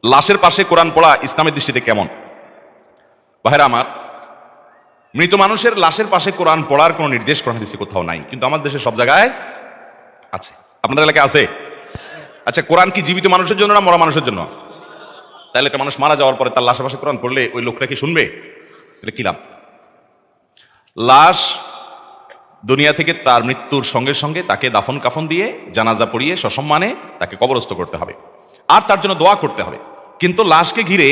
লাশের পাশে কোরআন পড়া ইসলামের দৃষ্টিতে কেমন? ভাইরা আমার, মৃত মানুষের লাশের পাশে কোরআন পড়ার কোনো নির্দেশ কোরআন হাদিসে কোথাও নাই, কিন্তু আমাদের দেশে সব জায়গায় আছে। আপনাদের এলাকায় আছে? আচ্ছা, কোরআন কি জীবিত মানুষের জন্য না মরা মানুষের জন্য? তাহলে একটা মানুষ মারা যাওয়ার পরে তার লাশের পাশে কোরআন পড়লে ওই লোকটা কি শুনবে? তাহলে কি লাভ? লাশ দুনিয়া থেকে তার মৃত্যুর সঙ্গে সঙ্গে তাকে দাফন কাফন দিয়ে জানাজা পড়িয়ে সসম্মানে তাকে কবরস্থ করতে হবে, আর তার জন্য দোয়া করতে হবে। কিন্তু লাশকে ঘিরে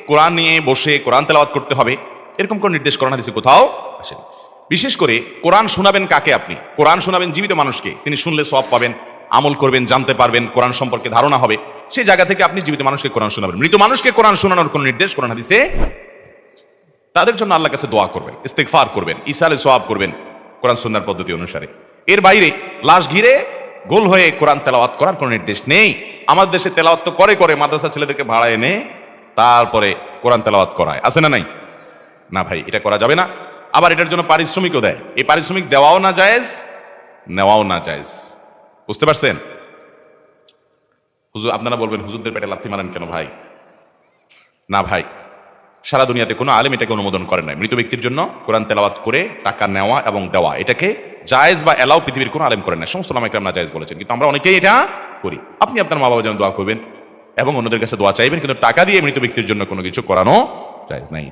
কোরআন নিয়ে বসে কোরআন তেলাওয়াত করতে হবে, এরকম কোন নির্দেশ কোরআন হাদিসে কোথাও আসেনি। বিশেষ করে কোরআন শোনাবেন কাকে? আপনি কোরআন শোনাবেন জীবিত মানুষকে, তিনি শুনলে সওয়াব পাবেন, আমল করবেন, জানতে পারবেন, কোরআন সম্পর্কে ধারণা হবে। সেই জায়গা থেকে আপনি জীবিত মানুষকে কোরআন শোনাবেন। মৃত মানুষকে কোরআন শোনানোর কোন নির্দেশ কোরআন হাদিসে? তাদের জন্য আল্লাহর কাছে দোয়া করবেন, ইস্তেগফার করবেন, ইসালে সওয়াব করবেন কোরআন সুন্নাহর পদ্ধতি অনুসারে। এর বাইরে লাশ ঘিরে গোল হয়ে কোরআন তেলাওয়াত করার কোনো নির্দেশ নেই। আমাদের দেশে তেলাওয়াত তো করে মাদ্রাসা ছেলেদেরকে ভাড়া এনে তারপরে কোরআন তেলাওয়াত করায়, আছে না নাই? না ভাই, এটা করা যাবে না। আবার এটার জন্য পারিশ্রমিকও দেয়। এই পারিশ্রমিক দেওয়াও না জায়েজ, নেওয়াও না জায়েজ। বুঝতে পারছেন? হুজুর, আপনারা বলবেন হুজুরদের পেটে লাথি মারেন কেন ভাই? না ভাই, সারা দুনিয়াতে কোনো আলেম এটাকে অনুমোদন করেন নাই। মৃত ব্যক্তির জন্য কোরআন তেলাওয়াত করে টাকা নেওয়া এবং দেওয়া, এটাকে জায়েজ বা এলাও পৃথিবীর কোনো আলেম করেন না। সমস্ত ওলামা ইকরাম না জায়েজ বলেছেন, কিন্তু আমরা অনেকেই এটা করি। আপনি আপনার মা বাবার জন্য দোয়া করবেন এবং অন্যদের কাছে দোয়া চাইবেন, কিন্তু টাকা দিয়ে মৃত ব্যক্তির জন্য কোনো কিছু করানো জায়েজ নাই।